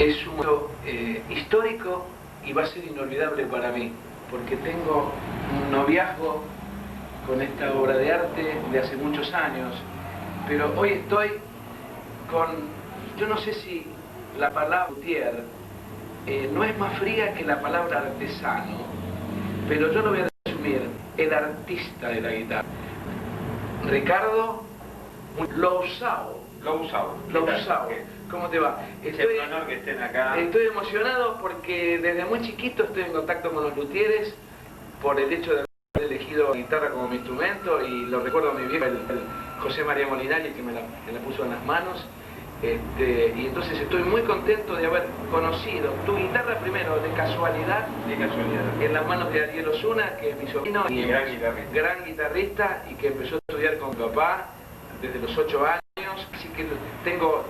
Es un momento histórico y va a ser inolvidable para mí, porque tengo un noviazgo con esta obra de arte de hace muchos años, pero hoy estoy con, yo no sé si la palabra luthier no es más fría que la palabra artesano, pero yo lo voy a resumir, el artista de la guitarra. Ricardo Lousao. ¿Cómo te va? Es un honor que estén acá. Estoy emocionado porque desde muy chiquito estoy en contacto con los luthieres por el hecho de haber elegido la guitarra como mi instrumento, y lo recuerdo a mi viejo, el José María Molinari, que me la puso en las manos. Y entonces estoy muy contento de haber conocido tu guitarra primero, de casualidad, en las manos de Ariel Osuna, que es mi sobrino y gran guitarrista, y que empezó a estudiar con mi papá desde los 8 años, así que tengo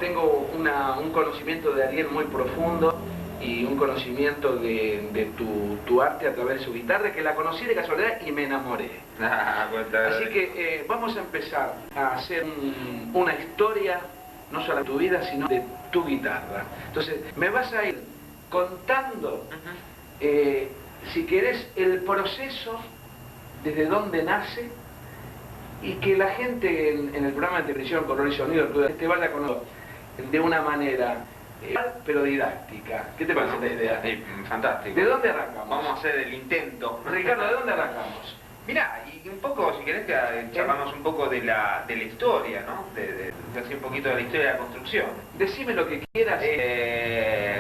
un conocimiento de Ariel muy profundo y un conocimiento de tu arte a través de su guitarra, que la conocí de casualidad y me enamoré. Así que vamos a empezar a hacer una historia, no solo de tu vida, sino de tu guitarra. Entonces, me vas a ir contando, si querés, el proceso, desde dónde nace, y que la gente en el programa de televisión Color y Sonido te vaya conociendo de una manera pero didáctica. ¿Qué te parece la idea? Fantástico. ¿De dónde arrancamos? Vamos a hacer el intento. Ricardo, ¿de dónde arrancamos? Mirá, y un poco, si querés, charlamos un poco de la historia, ¿no? De hacer un poquito de la historia de la construcción. Decime lo que quieras.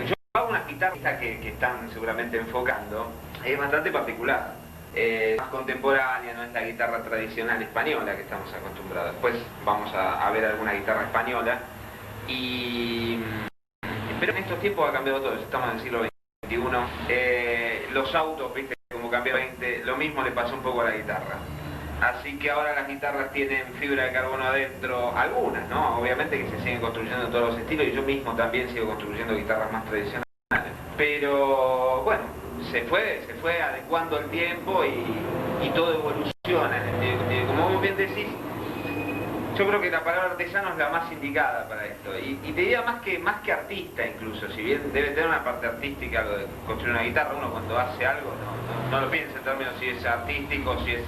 Yo hago unas guitarras que están seguramente enfocando. Es bastante particular. Más contemporánea, no es la guitarra tradicional española que estamos acostumbrados. Después vamos a ver alguna guitarra española. Pero en estos tiempos ha cambiado todo, estamos en el siglo XXI. Los autos, viste, como cambió el XX, lo mismo le pasó un poco a la guitarra. Así que ahora las guitarras tienen fibra de carbono adentro, algunas, ¿no? Obviamente que se siguen construyendo todos los estilos, y yo mismo también sigo construyendo guitarras más tradicionales. Pero bueno, se fue adecuando el tiempo y todo evoluciona. Como vos bien decís, yo creo que la palabra artesano es la más indicada para esto. Y te diría más que artista incluso, si bien debe tener una parte artística lo de construir una guitarra. Uno cuando hace algo no lo piensa en términos si es artístico, si es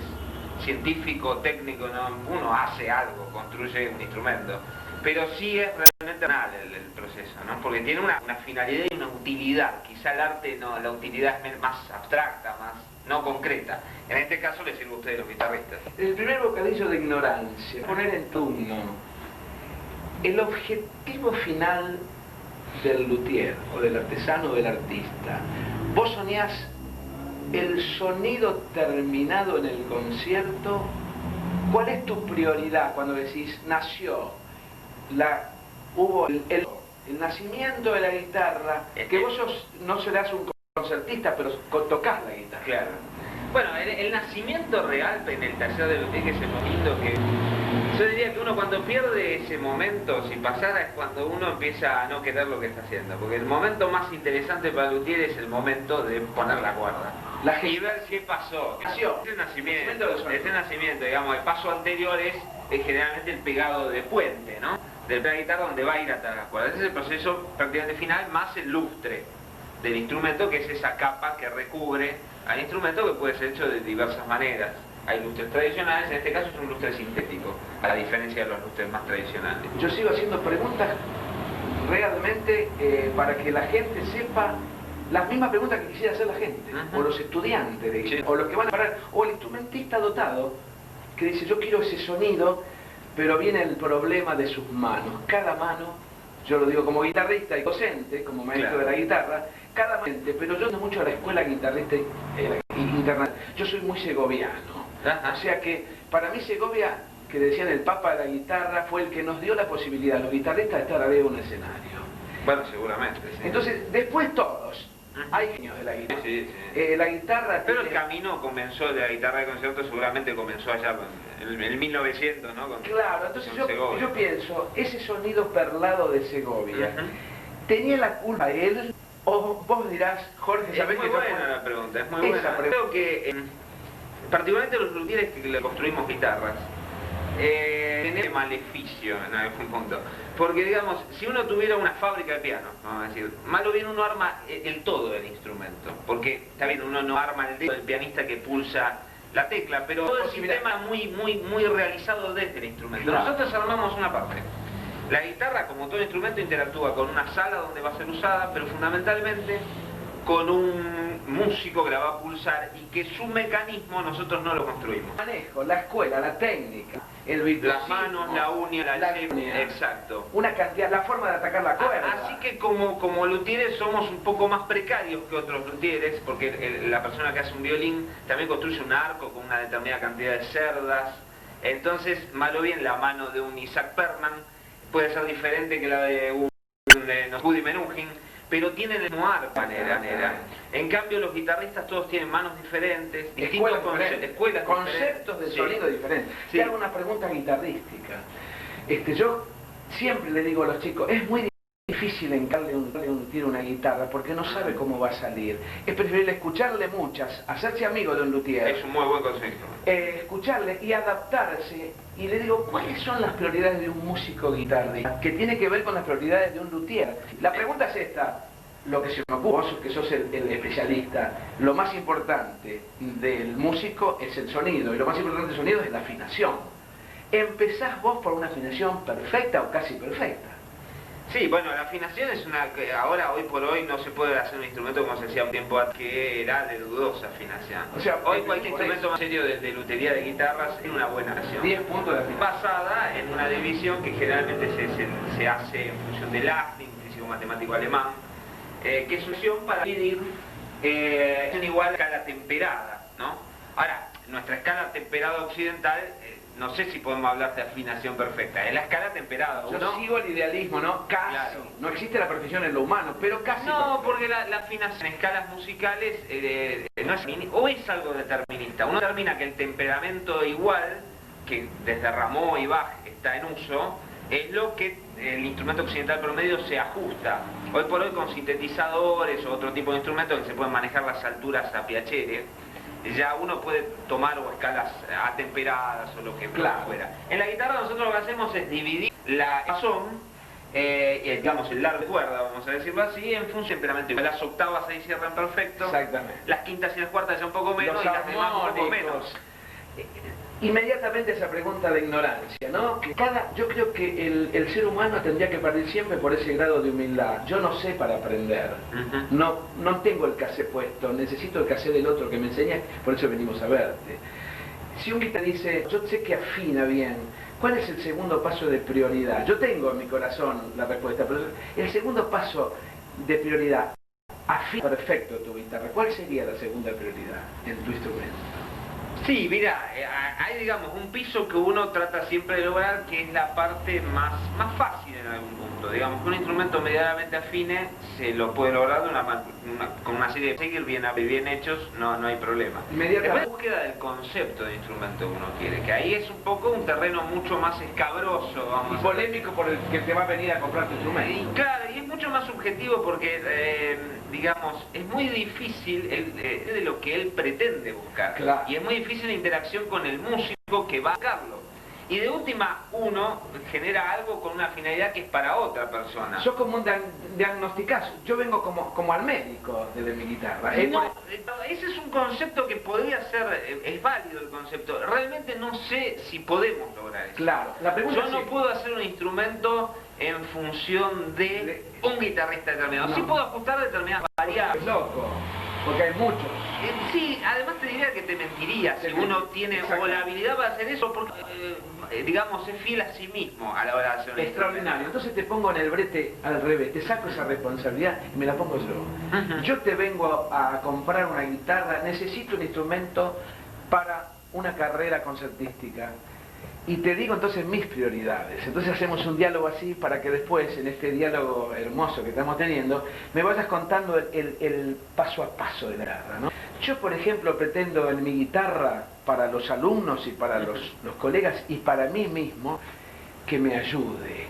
científico, técnico, no, uno hace algo, construye un instrumento. Pero sí es realmente banal el proceso, ¿no? Porque tiene una finalidad y una utilidad. Quizá el arte no, la utilidad es más abstracta, más no concreta. En este caso les sirve a ustedes los guitarristas. El primer bocadillo de ignorancia, poner en turno el objetivo final del luthier, o del artesano, o del artista. Vos soñás el sonido terminado en el concierto. ¿Cuál es tu prioridad cuando decís nació? Hubo el nacimiento de la guitarra, que vos no serás un concertista, pero tocás la guitarra. Claro. Bueno, el nacimiento real en el taller de luthier, que es lo lindo, que yo diría que uno cuando pierde ese momento, si pasara, es cuando uno empieza a no querer lo que está haciendo. Porque el momento más interesante para el luthier es el momento de poner la cuerda. Y ver qué pasó. Ese nacimiento, digamos, el paso anterior es generalmente el pegado de puente, ¿no? De la guitarra, donde va a ir hasta las cuerdas. Ese es el proceso prácticamente final, más el lustre del instrumento, que es esa capa que recubre al instrumento, que puede ser hecho de diversas maneras. Hay lustres tradicionales, en este caso es un lustre sintético, a diferencia de los lustres más tradicionales. Yo sigo haciendo preguntas realmente para que la gente sepa las mismas preguntas que quisiera hacer la gente, o los estudiantes, o los que van a parar, o el instrumentista dotado, que dice yo quiero ese sonido, pero viene el problema de sus manos. Cada mano, yo lo digo como guitarrista y docente, como maestro de la guitarra, cada mano, pero yo no mucho a la escuela guitarrista internacional. Yo soy muy segoviano. O sea que para mí Segovia, que decían el papa de la guitarra, fue el que nos dio la posibilidad a los guitarristas de estar arriba de un escenario. Bueno, seguramente. Sí. Entonces, después todos. Hay genios de la guitarra. Sí. La guitarra pero el camino comenzó de la guitarra de concierto, seguramente comenzó allá en el 1900, ¿no? Claro, entonces yo pienso, ese sonido perlado de Segovia, ¿tenía la culpa él? O vos dirás, Jorge, ¿sabés que es muy buena la pregunta, es muy buena. Creo que, particularmente los luthieres que le construimos guitarras, Tiene maleficio en algún punto. Porque digamos, si uno tuviera una fábrica de piano, vamos a decir, mal o bien uno arma el todo del instrumento. Porque, está bien, uno no arma el dedo del pianista que pulsa la tecla, pero todo el sistema muy realizado desde el instrumento. Claro. Nosotros armamos una parte. La guitarra, como todo instrumento, interactúa con una sala donde va a ser usada, pero fundamentalmente con un músico que la va a pulsar y que su mecanismo nosotros no lo construimos. El manejo, la escuela, la técnica, el virtuosismo, Las manos, la uña, la línea, exacto. Una cantidad, la forma de atacar la cuerda. Así que como luthieres somos un poco más precarios que otros luthieres, porque la persona que hace un violín también construye un arco con una determinada cantidad de cerdas. Entonces, mal o bien, la mano de un Isaac Perman puede ser diferente que la de un Woody Menuhin, pero tienen el mismo arco, manera. En cambio, los guitarristas todos tienen manos diferentes, distintos escuelas conceptos de sonido diferentes. Sí. Te hago una pregunta guitarrística. Yo siempre le digo a los chicos, es muy difícil encargarle un tiro a una guitarra porque no sabe cómo va a salir. Es preferible escucharle muchas, hacerse amigo de un luthier. Es un muy buen consejo. Escucharle y adaptarse. Y le digo, ¿cuáles son las prioridades de un músico guitarrista? Que tiene que ver con las prioridades de un luthier. La pregunta es esta, lo que se me ocurre, vos que sos el especialista, lo más importante del músico es el sonido, y lo más importante del sonido es la afinación. ¿Empezás vos por una afinación perfecta o casi perfecta? Sí, bueno, la afinación es una que ahora, hoy por hoy, no se puede hacer un instrumento como se hacía un tiempo antes, que era de dudosa afinación. O sea, hoy cualquier instrumento más serio de lutería de guitarras es una buena afinación. 10 puntos de afinación. Basada en una división que generalmente se hace en función del Asting, un físico matemático alemán, que es una opción para medir en igual escala temperada, ¿no? Ahora, nuestra escala temperada occidental, no sé si podemos hablar de afinación perfecta, es la escala temperada. Yo sigo el idealismo, ¿no? Casi. Claro. No existe la perfección en lo humano, pero casi. No, porque la afinación en escalas musicales no es o es algo determinista. Uno determina que el temperamento igual, que desde Rameau y Bach está en uso, es lo que el instrumento occidental promedio se ajusta. Hoy por hoy con sintetizadores o otro tipo de instrumentos que se pueden manejar las alturas a piacere, ya uno puede tomar o escalas atemperadas o lo que fuera. En la guitarra nosotros lo que hacemos es dividir la son, digamos el largo de cuerda, vamos a decirlo así, en función de temperamento. Las octavas ahí cierran perfecto, Exactamente. las quintas y las cuartas ya un poco menos y las demás un poco menos. Inmediatamente esa pregunta de ignorancia, ¿no? Yo creo que el ser humano tendría que partir siempre por ese grado de humildad. Yo no sé para aprender, no tengo el cassette puesto, necesito el cassette del otro que me enseñe, por eso venimos a verte. Si un guitarrista dice, yo sé que afina bien, ¿cuál es el segundo paso de prioridad? Yo tengo en mi corazón la respuesta, pero el segundo paso de prioridad, afina perfecto tu guitarra, ¿cuál sería la segunda prioridad en tu instrumento? Sí, mira, hay digamos un piso que uno trata siempre de lograr, que es la parte más fácil en algún punto. Digamos que un instrumento medianamente afine se lo puede lograr con una serie de seguir bien hechos, no hay problema. Después la búsqueda del concepto de instrumento que uno quiere, que ahí es un poco un terreno mucho más escabroso, vamos. Y polémico por el que te va a venir a comprar tu instrumento. Y claro, y es mucho más subjetivo porque, digamos, es muy difícil de lo que él pretende buscar. Claro. Y es muy difícil la interacción con el músico que va a buscarlo. Y de última, uno genera algo con una finalidad que es para otra persona. Sos como un diagnosticazo. Yo vengo como al médico desde mi guitarra. Ese es un concepto que podría ser, es válido el concepto. Realmente no sé si podemos lograr eso. Claro. La pregunta Yo no puedo hacer un instrumento en función de un guitarrista determinado. No. Sí puedo ajustar determinadas variables. Es loco, porque hay muchos. Sí, además te diría que te mentiría si uno tiene o la habilidad para hacer eso, porque, digamos, es fiel a sí mismo a la hora de hacer un Extraordinario. Entonces te pongo en el brete al revés, te saco esa responsabilidad y me la pongo yo. Yo te vengo a comprar una guitarra, necesito un instrumento para una carrera concertística. Y te digo entonces mis prioridades. Entonces hacemos un diálogo así para que después, en este diálogo hermoso que estamos teniendo, me vayas contando el paso a paso de la guitarra, ¿no? Yo, por ejemplo, pretendo en mi guitarra, para los alumnos y para los colegas y para mí mismo, que me ayude,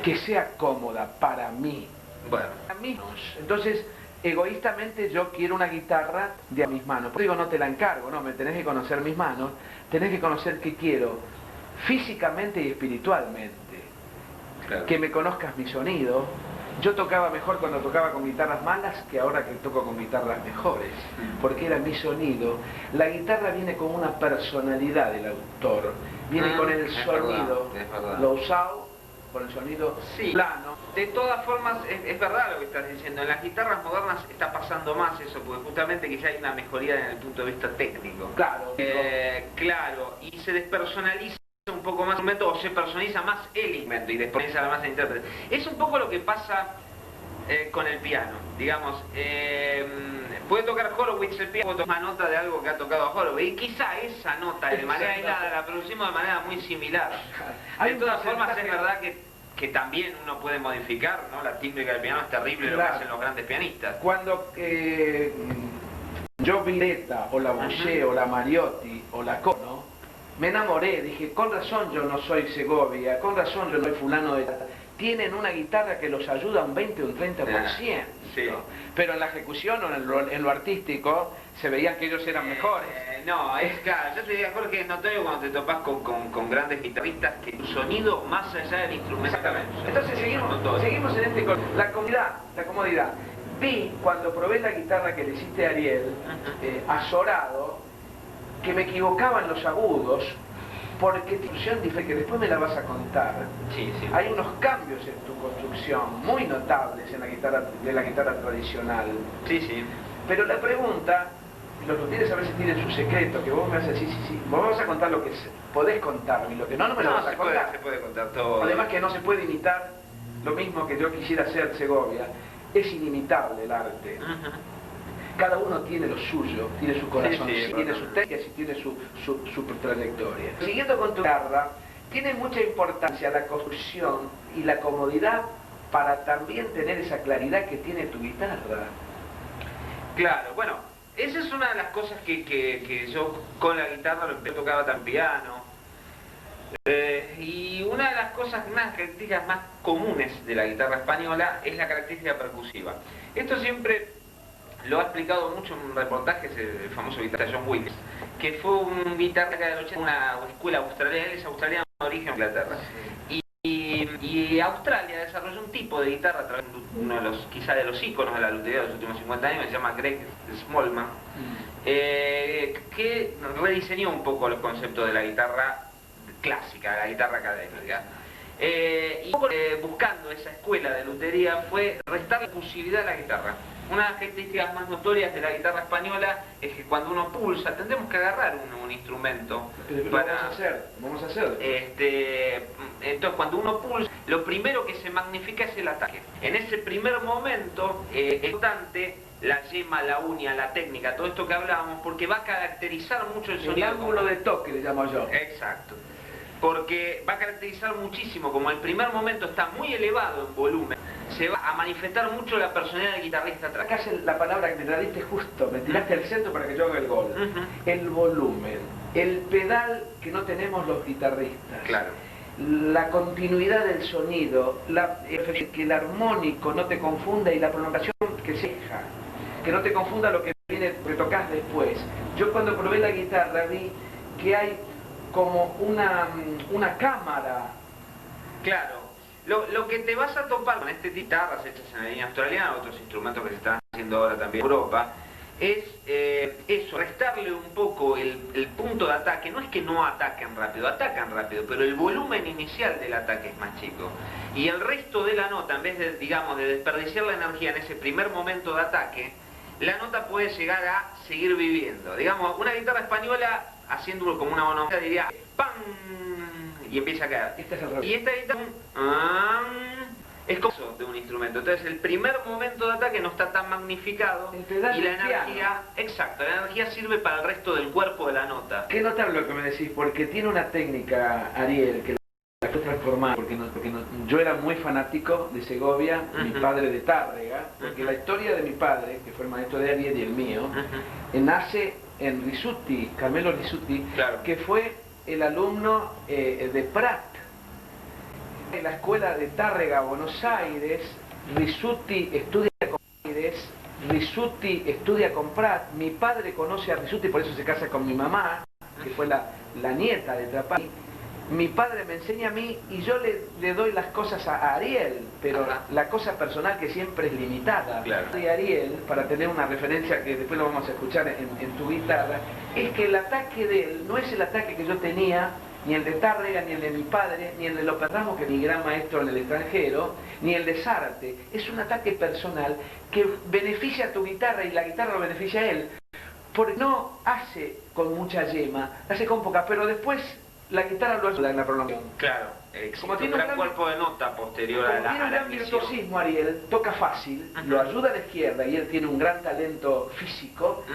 que sea cómoda para mí. Bueno. Para mí. Entonces, egoístamente yo quiero una guitarra de a mis manos. Por eso digo, no te la encargo, no, me tenés que conocer mis manos, tenés que conocer qué quiero. físicamente y espiritualmente. Claro. Que me conozcas mi sonido. Yo tocaba mejor cuando tocaba con guitarras malas que ahora que toco con guitarras mejores, porque era mi sonido. La guitarra viene con una personalidad del autor, viene con el sonido, lo usado, con el sonido plano. De todas formas, es verdad lo que estás diciendo. En las guitarras modernas está pasando más eso, porque justamente quizá hay una mejoría desde el punto de vista técnico. Claro. Claro, y se despersonaliza un poco más el instrumento, o se personaliza más el instrumento y despersonaliza más el intérprete. Es un poco lo que pasa con el piano, digamos. Puede tocar Horowitz el piano, puede tomar nota de algo que ha tocado Horowitz, y quizá esa nota de manera aislada la producimos de manera muy similar. De todas formas es verdad que también uno puede modificar, ¿no? La tímbrica del piano es terrible, lo que hacen los grandes pianistas. Cuando yo vi Letta, o la Boucher, o la Mariotti, o la Cono, me enamoré, dije, con razón yo no soy Segovia, con razón yo no soy fulano de... Tienen una guitarra que los ayuda un 20 o un 30%, sí. Pero en la ejecución o en lo artístico se veía que ellos eran mejores. No, es claro, yo te diría, Jorge, es notorio cuando te topas con grandes guitarristas que tu sonido más allá del instrumento. Exactamente. Entonces seguimos en este... La comodidad. Vi cuando probé la guitarra que le hiciste a Ariel, azorado, que me equivocaba en los agudos, porque que después me la vas a contar. Sí. Hay unos cambios en tu construcción muy notables en la guitarra tradicional. Sí. Pero la pregunta, los luthieres a veces tienen su secreto, que vos me haces sí. Vos me vas a contar lo que podés contarme, y lo que no me lo vas a contar. Se puede contar todo. Además que no se puede imitar lo mismo que yo quisiera hacer Segovia. Es inimitable el arte. Cada uno tiene lo suyo, tiene su corazón, tiene sus técnicas y tiene su trayectoria. Siguiendo con tu guitarra, tiene mucha importancia la construcción y la comodidad para también tener esa claridad que tiene tu guitarra. Claro, bueno, esa es una de las cosas que yo con la guitarra lo tocaba tan piano. Y una de las cosas más características más comunes de la guitarra española es la característica percusiva. Esto siempre lo ha explicado mucho en reportajes el famoso guitarrista John Williams, que fue un guitarrista del 80, una escuela australiana, él es australiano de origen en Inglaterra. Y Australia desarrolló un tipo de guitarra a través de uno de los, quizá de los íconos de la lutería de los últimos 50 años, que se llama Greg Smallman, que rediseñó un poco los conceptos de la guitarra clásica, la guitarra académica. Y buscando esa escuela de lutería fue restar la percusividad a la guitarra. Una de las características más notorias de la guitarra española es que cuando uno pulsa, tendremos que agarrar un instrumento. Pero para, vamos a hacer. Entonces cuando uno pulsa, lo primero que se magnifica es el ataque. En ese primer momento es importante la yema, la uña, la técnica, todo esto que hablábamos, porque va a caracterizar mucho el sonido. El ángulo de toque le llamo yo. Exacto. Porque va a caracterizar muchísimo, como el primer momento está muy elevado en volumen, se va a manifestar mucho la personalidad del guitarrista atrás. Acá es la palabra que me trajiste justo, me tiraste al centro para que yo haga el gol. El volumen, el pedal que no tenemos los guitarristas. Claro. La continuidad del sonido, que el armónico no te confunda y la prolongación que se deja, que no te confunda lo que viene, que tocas después. Yo cuando probé la guitarra vi que hay como una cámara. Claro. Lo que te vas a topar con este tipo de guitarras hechas en la línea australiana, otros instrumentos que se están haciendo ahora también en Europa, es eso, restarle un poco el punto de ataque. No es que no ataquen rápido, atacan rápido, pero el volumen inicial del ataque es más chico. Y el resto de la nota, en vez de, digamos, de desperdiciar la energía en ese primer momento de ataque, la nota puede llegar a seguir viviendo. Digamos, una guitarra española, haciéndolo como una monotonía, diría ¡pam! Y empieza a caer. Y esta guitarra es como de un instrumento. Entonces el primer momento de ataque no está tan magnificado y la energía, exacto, la energía sirve para el resto del cuerpo de la nota. Qué notable lo que me decís, porque tiene una técnica, Ariel, que la fue transformada, porque yo era muy fanático de Segovia, mi padre de Tárrega, porque la historia de mi padre, que fue el maestro de Ariel y el mío, nace en Rizzuti, Carmelo Rizzuti, claro, que fue el alumno de Prat, en la escuela de Tárrega, Buenos Aires. Rizzuti estudia con Aires, Rizzuti estudia con Prat. Mi padre conoce a Rizzuti, por eso se casa con mi mamá, que fue la nieta de Trapani. Mi padre me enseña a mí y yo le doy las cosas a Ariel, pero la cosa personal que siempre es limitada. Claro. Y Ariel, para tener una referencia que después lo vamos a escuchar en tu guitarra, es que el ataque de él no es el ataque que yo tenía, ni el de Tárrega, ni el de mi padre, ni el de López Ramos, que es mi gran maestro en el extranjero, ni el de Zárate. Es un ataque personal que beneficia a tu guitarra y la guitarra lo beneficia a él. Porque no hace con mucha yema, hace con poca, pero después la guitarra lo ayuda en la prolongación. Claro, como tiene un gran cuerpo de nota posterior a la tiene un gran virtuosismo Ariel, toca fácil, lo ayuda a la izquierda y él tiene un gran talento físico,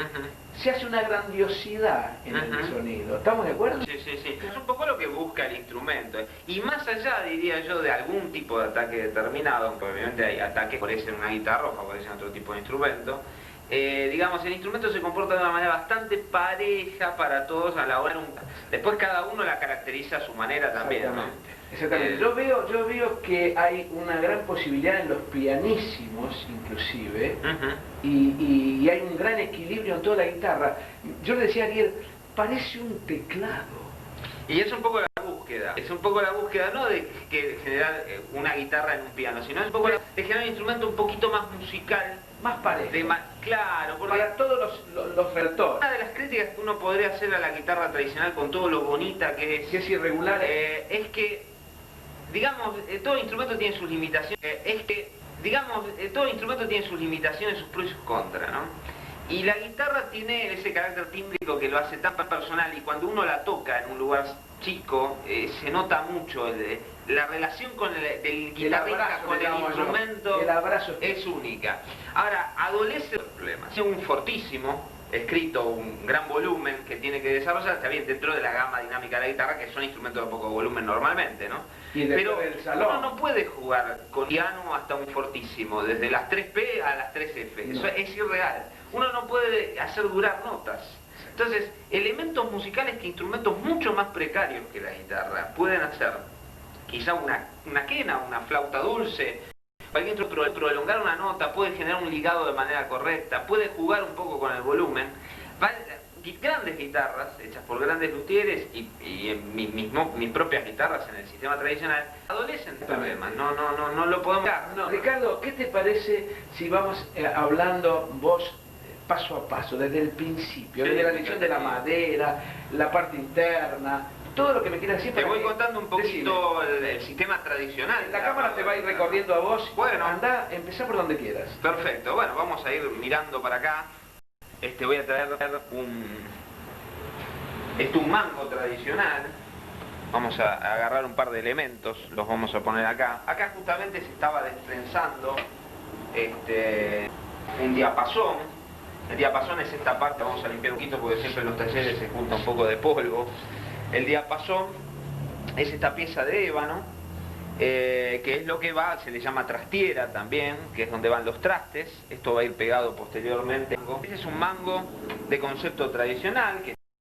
se hace una grandiosidad en el sonido. ¿Estamos de acuerdo? Sí. Es un poco lo que busca el instrumento. Y más allá, diría yo, de algún tipo de ataque determinado, porque obviamente hay ataques que favorecen una guitarra o favorecen otro tipo de instrumento, digamos, el instrumento se comporta de una manera bastante pareja para todos a la hora de después cada uno la caracteriza a su manera también, ¿no? Exactamente. Yo veo que hay una gran posibilidad en los pianísimos, inclusive, y hay un gran equilibrio en toda la guitarra. Yo le decía a Ariel, parece un teclado. Y es un poco la búsqueda, no de que generar una guitarra en un piano, sino es un poco de generar un instrumento un poquito más musical, más parejo. Claro, porque para todos los repertorios. Una de las críticas que uno podría hacer a la guitarra tradicional, con todo lo bonita que es irregular, es que, digamos, todo instrumento tiene sus limitaciones, todo instrumento tiene sus limitaciones, sus pros y sus contras, ¿no? Y la guitarra tiene ese carácter tímbrico que lo hace tan personal, y cuando uno la toca en un lugar chico, se nota mucho la relación del guitarrista con el instrumento es única. Ahora, adolece el problema. Es un fortísimo escrito, un gran volumen que tiene que desarrollar, está bien, dentro de la gama dinámica de la guitarra, que son instrumentos de poco volumen normalmente, ¿no? Pero uno no puede jugar con piano hasta un fortísimo, desde las 3P a las 3F, eso es irreal. Uno no puede hacer durar notas. Entonces, elementos musicales que instrumentos mucho más precarios que la guitarra pueden hacer, quizá una quena, una flauta dulce, cualquier prolongar una nota, puede generar un ligado de manera correcta, puede jugar un poco con el volumen. Grandes guitarras, hechas por grandes luthieres y en mis propias guitarras en el sistema tradicional, adolecen de problemas, no lo podemos... Ricardo, ¿qué te parece si vamos hablando vos paso a paso, desde el principio, desde la elección de la madera, la parte interna, todo lo que me quieras decir? Te voy contando un poquito el sistema tradicional. La cámara te va a ir recorriendo a vos. Bueno, anda, empezá por donde quieras. Perfecto, bueno, vamos a ir mirando para acá. Voy a traer un mango tradicional. Vamos a agarrar un par de elementos, los vamos a poner acá. Acá justamente se estaba desprensando un diapasón. El diapasón es esta parte, vamos a limpiar un poquito porque siempre en los talleres se junta un poco de polvo. El diapasón es esta pieza de ébano, que es lo que se le llama trastiera también, que es donde van los trastes. Esto va a ir pegado posteriormente. Este es un mango de concepto tradicional, que